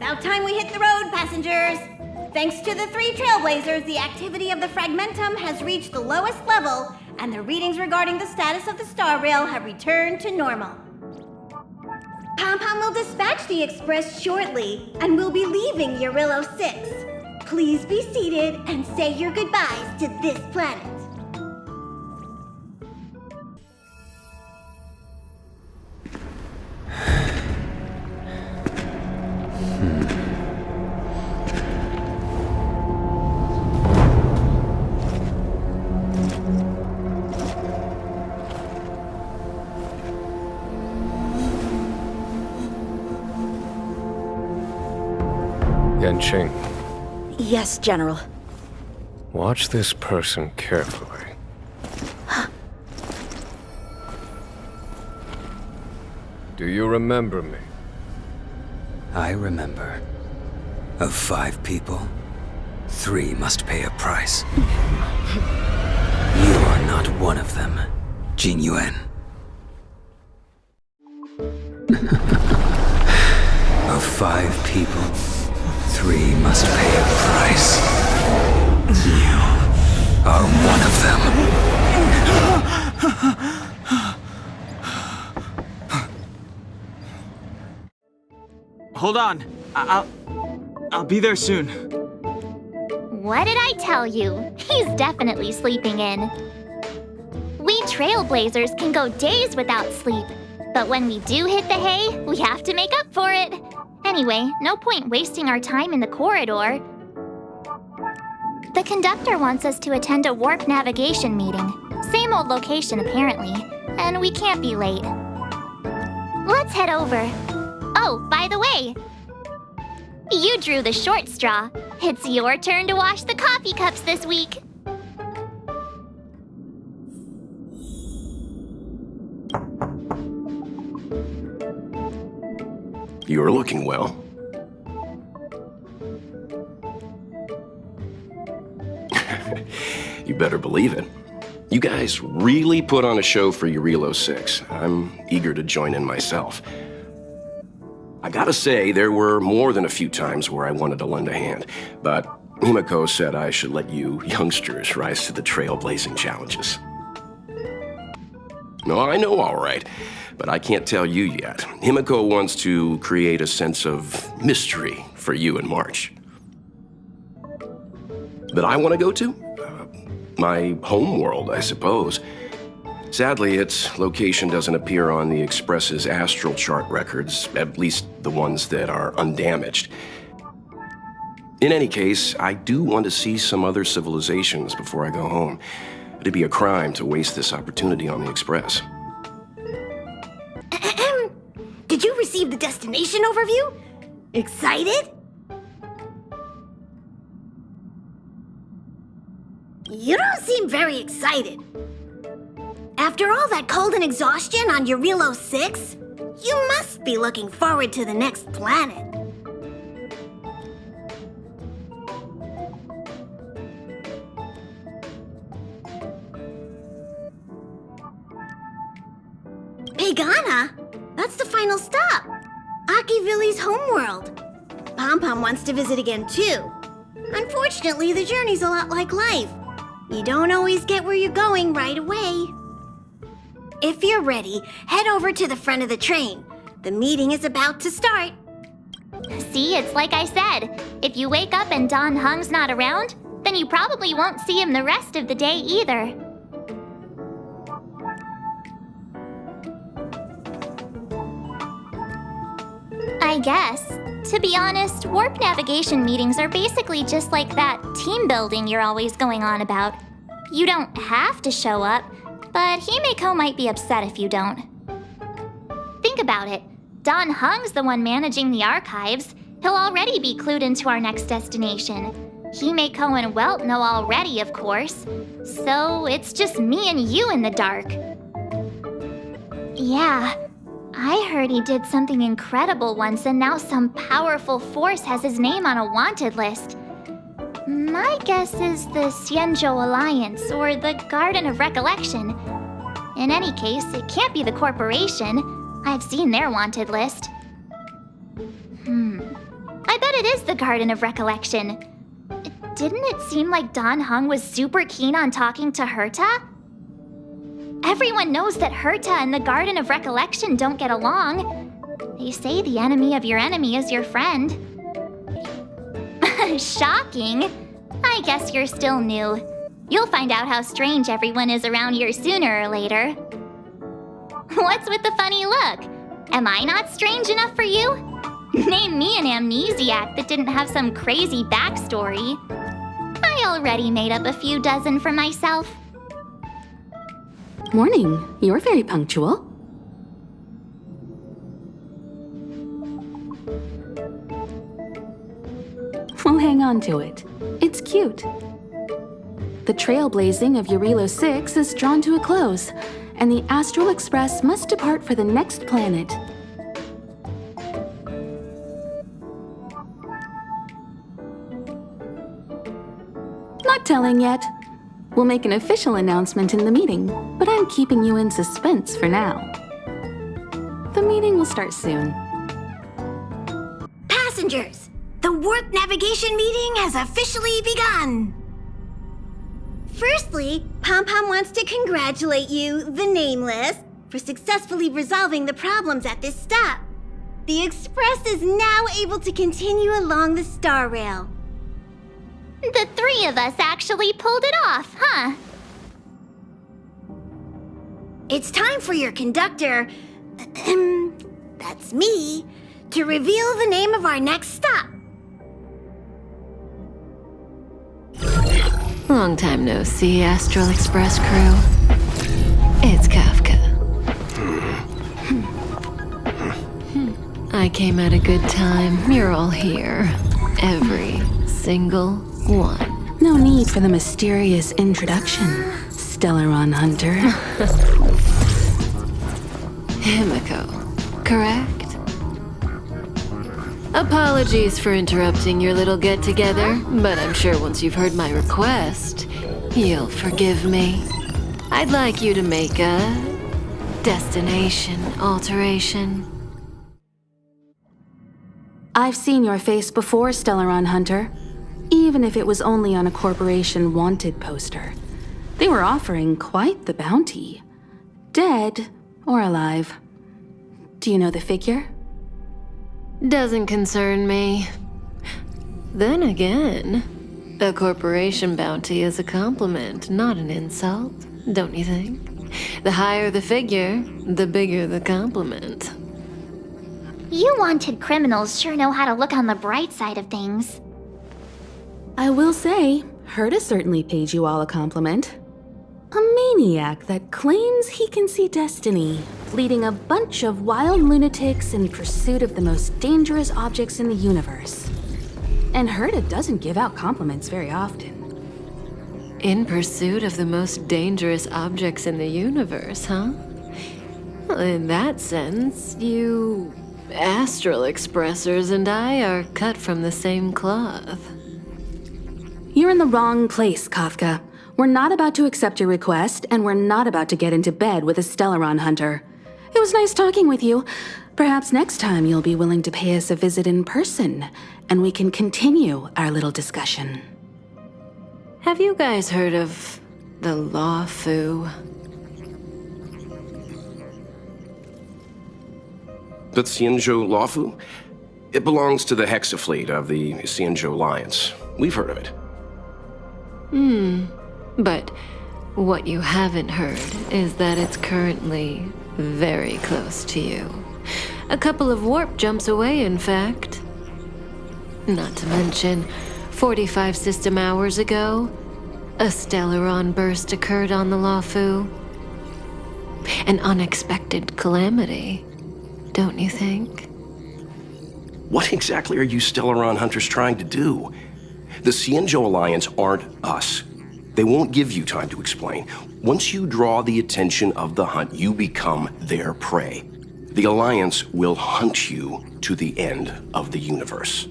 About time we hit the road, passengers. Thanks to the 3 trailblazers, the activity of the fragmentum has reached the lowest level, and the readings regarding the status of the star rail have returned to normal. Pom-Pom will dispatch the express shortly, and we'll be leaving Eurillo 6. Please be seated and say your goodbyes to this planet. Yanqing, Yes, General. watch this person carefully. Do you remember me? I remember. Of 5 people, 3 must pay a price. You are not one of them, Jin Yuan. Of 5 people, 3 must pay a price. You are one of them. Hold on. I'll be there soon. What did I tell you? He's definitely sleeping in. We trailblazers can go days without sleep, but when we do hit the hay, we have to make up for it. Anyway, no point wasting our time in the corridor. The conductor wants us to attend a warp navigation meeting. Same old location, apparently, and we can't be late. Let's head over. Oh, by the way, you drew the short straw. It's your turn to wash the coffee cups this week. You're looking well. You better believe it. You guys really put on a show for Eurillo 6. I'm eager to join in myself. I gotta say, there were more than a few times where I wanted to lend a hand, but Himiko said I should let you youngsters rise to the trailblazing challenges. No, I know all right, but I can't tell you yet. Himiko wants to create a sense of mystery for you in March. That I want to go to? My home world, I suppose. Sadly, its location doesn't appear on the Express's astral chart records, at least the ones that are undamaged. In any case, I do want to see some other civilizations before I go home. It'd be a crime to waste this opportunity on the Express. Did you receive the destination overview? Excited? You don't seem very excited. After all that cold and exhaustion on Eurillo 6, you must be looking forward to the next planet. Pagana? That's the final stop. Akivilli's homeworld. Pom-Pom wants to visit again too. Unfortunately, the journey's a lot like life. You don't always get where you're going right away. If you're ready, head over to the front of the train. The meeting is about to start. See, it's like I said. If you wake up and Don Hung's not around, then you probably won't see him the rest of the day either. I guess. To be honest, warp navigation meetings are basically just like that team building you're always going on about. You don't have to show up, but Himiko might be upset if you don't. Think about it. Don Hung's the one managing the archives. He'll already be clued into our next destination. Himiko and Welt know already, of course. So it's just me and you in the dark. Yeah, I heard he did something incredible once, and now some powerful force has his name on a wanted list. My guess is the Xianzhou Alliance, or the Garden of Recollection. In any case, it can't be the corporation. I've seen their wanted list. I I bet it is the Garden of Recollection. Didn't it seem like Dan Heng was super keen on talking to Herta? Everyone knows that Herta and the Garden of Recollection don't get along. They say the enemy of your enemy is your friend. Shocking. I guess you're still new. You'll find out how strange everyone is around here sooner or later. What's with the funny look? Am I not strange enough for you? Name me an amnesiac that didn't have some crazy backstory. I already made up a few dozen for myself. Morning. You're very punctual. We'll hang on to it. It's cute. The trailblazing of Eurilo 6 is drawn to a close, and the Astral Express must depart for the next planet. Not telling yet. We'll make an official announcement in the meeting, but I'm keeping you in suspense for now. The meeting will start soon. Passengers, the warp navigation meeting has officially begun. Firstly, Pom Pom wants to congratulate you, the Nameless, for successfully resolving the problems at this stop. The Express is now able to continue along the Star Rail. The three of us actually pulled it off, huh? It's time for your conductor, that's me, to reveal the name of our next stop. Long time no see, Astral Express crew. It's Kafka. I came at a good time. You're all here. Every single one. No need for the mysterious introduction, Stellaron Hunter. Himiko, correct? Apologies for interrupting your little get-together, but I'm sure once you've heard my request, you'll forgive me. I'd like you to make a destination alteration. I've seen your face before, Stellaron Hunter. Even if it was only on a corporation wanted poster. They were offering quite the bounty. Dead or alive. Do you know the figure? Doesn't concern me. Then again, a corporation bounty is a compliment, not an insult, don't you think? The higher the figure, the bigger the compliment. You wanted criminals sure know how to look on the bright side of things. I will say, Herta certainly paid you all a compliment. A maniac that claims he can see destiny, leading a bunch of wild lunatics in pursuit of the most dangerous objects in the universe. And Herta doesn't give out compliments very often. In pursuit of the most dangerous objects in the universe, huh? Well, in that sense, you Astral Expressers and I are cut from the same cloth. You're in the wrong place, Kafka. We're not about to accept your request, and we're not about to get into bed with a Stellaron Hunter. It was nice talking with you. Perhaps next time you'll be willing to pay us a visit in person, and we can continue our little discussion. Have you guys heard of the Law Fu? The Xianzhou Lawfu? It belongs to the Hexafleet of the Xianzhou Alliance. We've heard of it. But what you haven't heard is that it's currently very close to you. A couple of warp jumps away, in fact. Not to mention, 45 system hours ago, a Stellaron burst occurred on the Lawfu. An unexpected calamity, don't you think? What exactly are you Stellaron Hunters trying to do? The Xianzhou Alliance aren't us. They won't give you time to explain. Once you draw the attention of the hunt, you become their prey. The Alliance will hunt you to the end of the universe.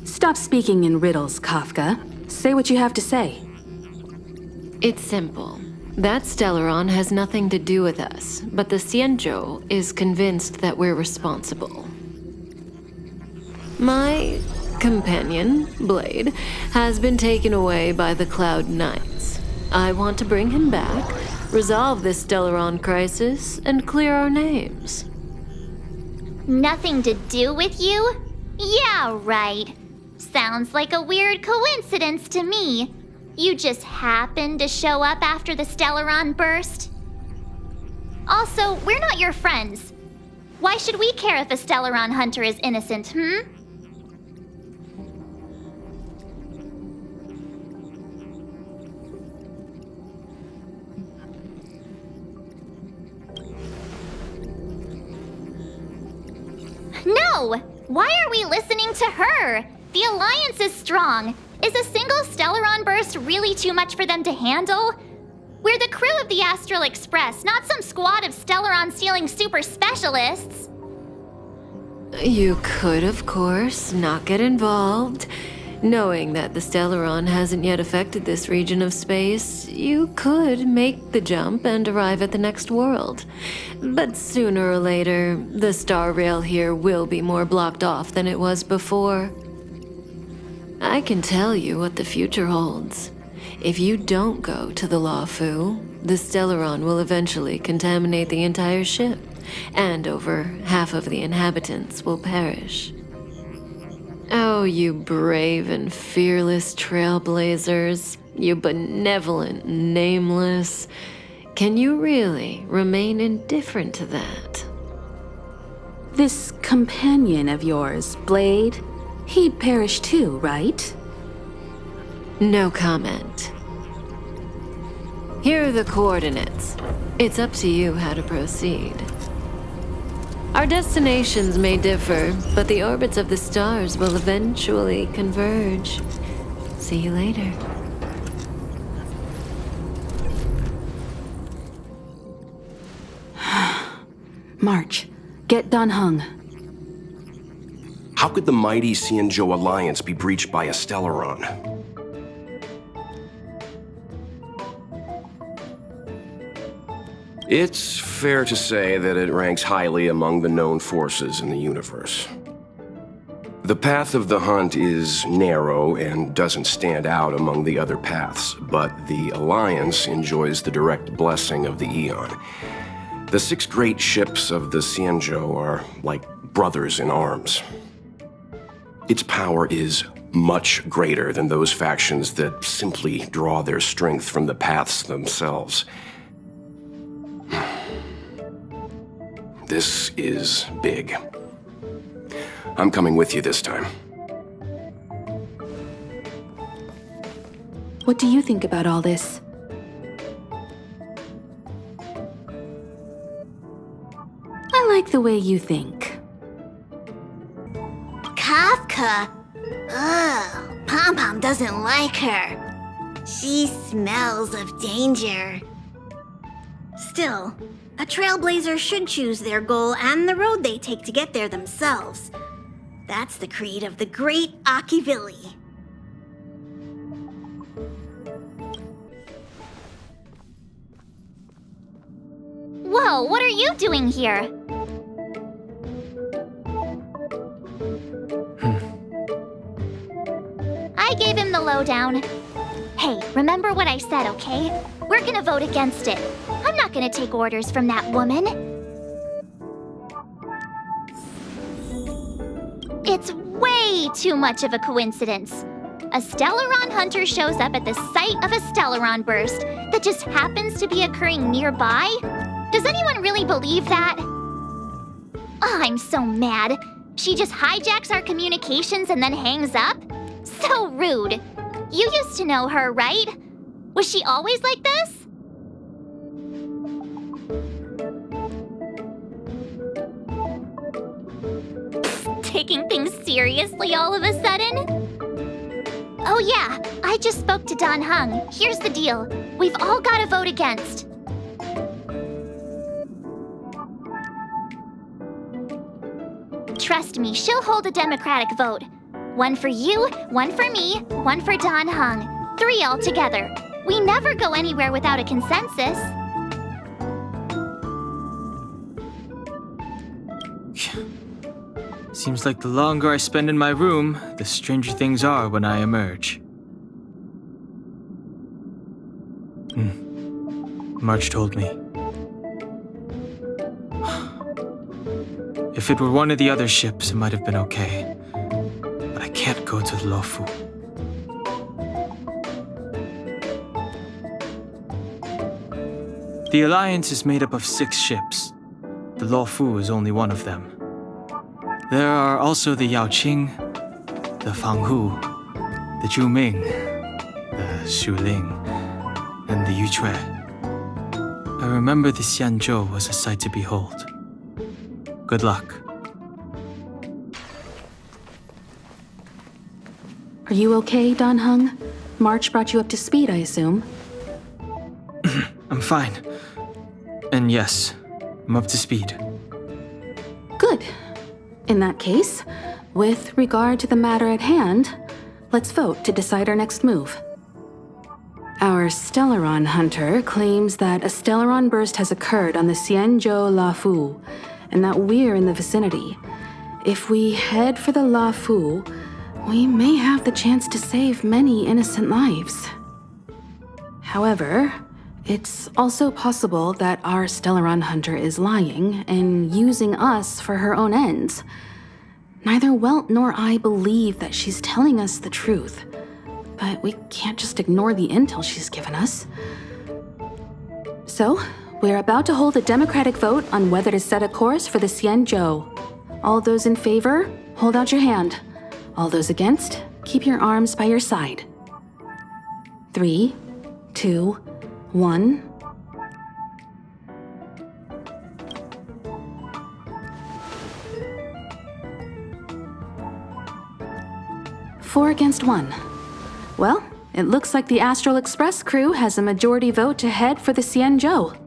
Stop speaking in riddles, Kafka. Say what you have to say. It's simple. That Stellaron has nothing to do with us, but the Xianzhou is convinced that we're responsible. My companion, Blade, has been taken away by the Cloud Knights. I want to bring him back, resolve this Stellaron crisis, and clear our names. Nothing to do with you? Yeah, right. Sounds like a weird coincidence to me. You just happened to show up after the Stellaron burst? Also, we're not your friends. Why should we care if a Stellaron hunter is innocent, No! Why are we listening to her? The Alliance is strong. Is a single Stellaron burst really too much for them to handle? We're the crew of the Astral Express, not some squad of Stellaron-stealing super specialists. You could, of course, not get involved. Knowing that the Stellaron hasn't yet affected this region of space, you could make the jump and arrive at the next world. But sooner or later, the star rail here will be more blocked off than it was before. I can tell you what the future holds. If you don't go to the Lawfu, the Stellaron will eventually contaminate the entire ship, and over half of the inhabitants will perish. Oh, you brave and fearless trailblazers, you benevolent nameless. Can you really remain indifferent to that? This companion of yours, Blade, he'd perish too, right? No comment. Here are the coordinates. It's up to you how to proceed. Our destinations may differ, but the orbits of the stars will eventually converge. See you later. March, get Dan Heng. How could the mighty Xianzhou Alliance be breached by a Stellaron? It's fair to say that it ranks highly among the known forces in the universe. The path of the hunt is narrow and doesn't stand out among the other paths, but the Alliance enjoys the direct blessing of the Eon. The 6 great ships of the Xianzhou are like brothers in arms. Its power is much greater than those factions that simply draw their strength from the paths themselves. This is big. I'm coming with you this time. What do you think about all this? I like the way you think. Kafka? Ugh, Pom-Pom doesn't like her. She smells of danger. Still, a trailblazer should choose their goal and the road they take to get there themselves. That's the creed of the great Akivilli. Whoa, what are you doing here? I gave him the lowdown. Hey, remember what I said, okay? We're gonna vote against it. I'm not gonna take orders from that woman. It's way too much of a coincidence. A Stellaron hunter shows up at the site of a Stellaron burst that just happens to be occurring nearby? Does anyone really believe that? Oh, I'm so mad. She just hijacks our communications and then hangs up? So rude. You used to know her, right? Was she always like this? Taking things seriously all of a sudden? Oh yeah, I just spoke to Dan Heng. Here's the deal. We've all got to vote against. Trust me, she'll hold a democratic vote. One for you, one for me, one for Dan Heng. 3 all together. We never go anywhere without a consensus. Seems like the longer I spend in my room, the stranger things are when I emerge. March told me. If it were one of the other ships, it might have been okay. But I can't go to Lofu. The Alliance is made up of 6 ships. The Lofu is only one of them. There are also the Yaoqing, the Fanghu, the Zhuming, the Shuling, and the Yuchue. I remember the Xianzhou was a sight to behold. Good luck. Are you okay, Dan Heng? March brought you up to speed, I assume. I'm fine. And yes, I'm up to speed. Good. In that case, with regard to the matter at hand, let's vote to decide our next move. Our Stellaron hunter claims that a Stellaron burst has occurred on the Xianzhou Lafu, and that we're in the vicinity. If we head for the Lafu, we may have the chance to save many innocent lives. However, it's also possible that our Stellaron hunter is lying and using us for her own ends. Neither Welt nor I believe that she's telling us the truth, but we can't just ignore the intel she's given us. So, we're about to hold a democratic vote on whether to set a course for the Xianzhou. All those in favor, hold out your hand. All those against, keep your arms by your side. 3, 2, 1. Four against 1. Well, it looks like the Astral Express crew has a majority vote to head for the Xianzhou.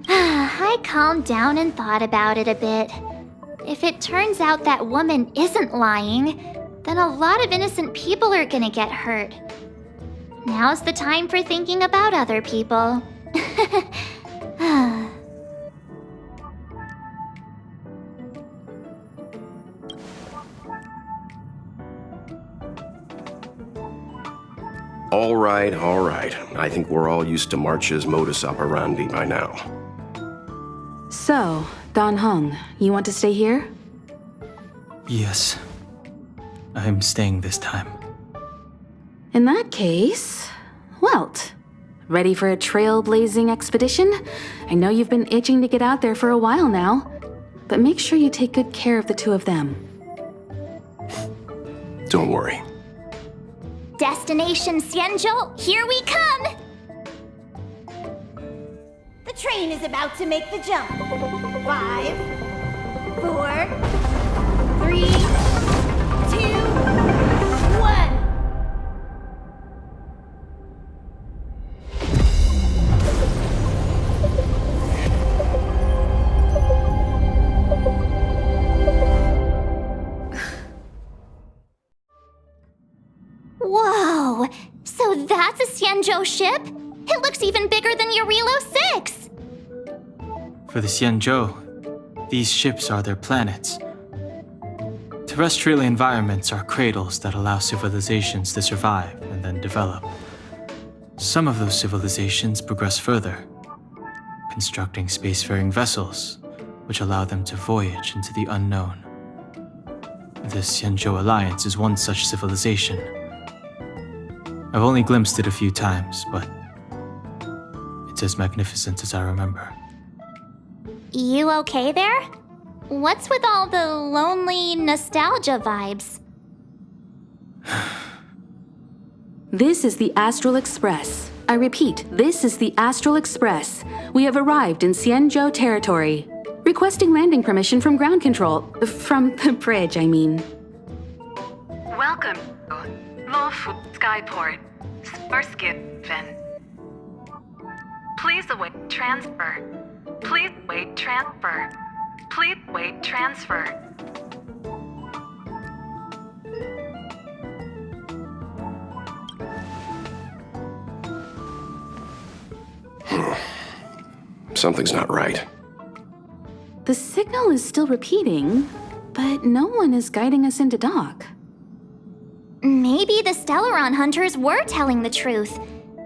I calmed down and thought about it a bit. If it turns out that woman isn't lying, then a lot of innocent people are gonna get hurt. Now's the time for thinking about other people. All right, all right. I think we're all used to March's modus operandi by now. So, Dan Heng, you want to stay here? Yes. I'm staying this time. In that case, Welt, ready for a trailblazing expedition? I know you've been itching to get out there for a while now, but make sure you take good care of the two of them. Don't worry. Destination Xianzhou, here we come! The train is about to make the jump. 5, 4, 3, 2, 1. Whoa! So that's a Xianzhou ship? It looks even bigger than Eurilo 6! For the Xianzhou, these ships are their planets. Terrestrial environments are cradles that allow civilizations to survive and then develop. Some of those civilizations progress further, constructing spacefaring vessels, which allow them to voyage into the unknown. The Xianzhou Alliance is one such civilization. I've only glimpsed it a few times, but it's as magnificent as I remember. You okay there? What's with all the lonely nostalgia vibes? This is the Astral Express. I repeat, this is the Astral Express. We have arrived in Xianzhou territory. Requesting landing permission from ground control. From the bridge, I mean. Welcome to Lofu Skyport, Starskin. Please await transfer. Please wait transfer. Please wait transfer. Something's not right. The signal is still repeating, but no one is guiding us into dock. Maybe the Stellaron hunters were telling the truth.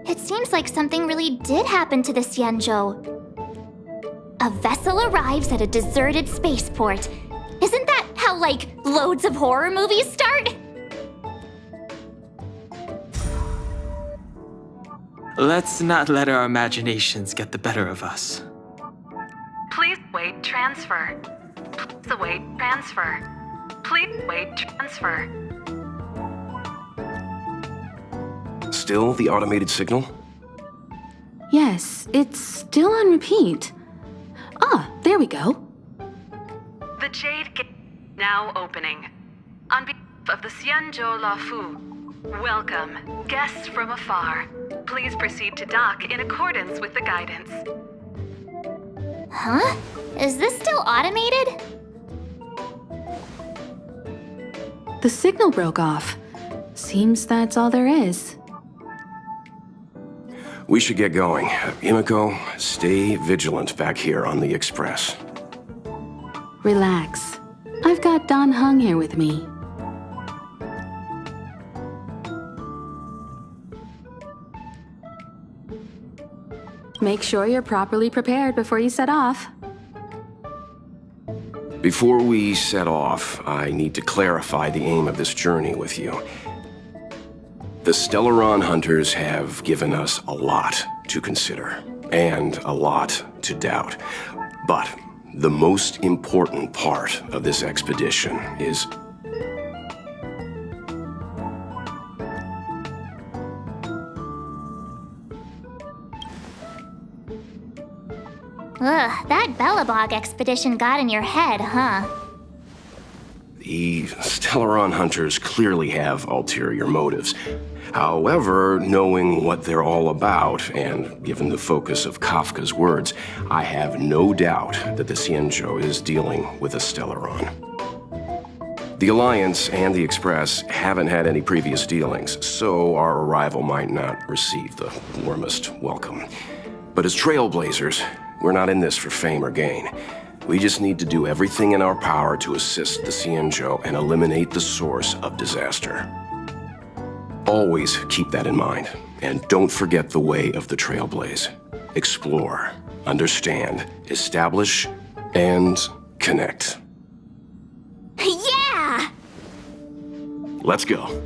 It seems like something really did happen to the Xianzhou. A vessel arrives at a deserted spaceport. Isn't that how, like, loads of horror movies start? Let's not let our imaginations get the better of us. Please await transfer. Please await transfer. Please await transfer. Still the automated signal? Yes, it's still on repeat. Ah, there we go. The Jade Gate now opening. On behalf of the Xianzhou Lafu, welcome, guests from afar. Please proceed to dock in accordance with the guidance. Huh? Is this still automated? The signal broke off. Seems that's all there is. We should get going. Himiko, stay vigilant back here on the Express. Relax. I've got Don Hung here with me. Make sure you're properly prepared before you set off. Before we set off, I need to clarify the aim of this journey with you. The Stellaron hunters have given us a lot to consider, and a lot to doubt. But the most important part of this expedition is... Ugh, that Bellabog expedition got in your head, huh? The Stellaron hunters clearly have ulterior motives. However, knowing what they're all about, and given the focus of Kafka's words, I have no doubt that the Xianzhou is dealing with a Stellaron. The Alliance and the Express haven't had any previous dealings, so our arrival might not receive the warmest welcome. But as trailblazers, we're not in this for fame or gain. We just need to do everything in our power to assist the Xianzhou and eliminate the source of disaster. Always keep that in mind, and don't forget the way of the Trailblaze. Explore, understand, establish, and connect. Yeah! Let's go.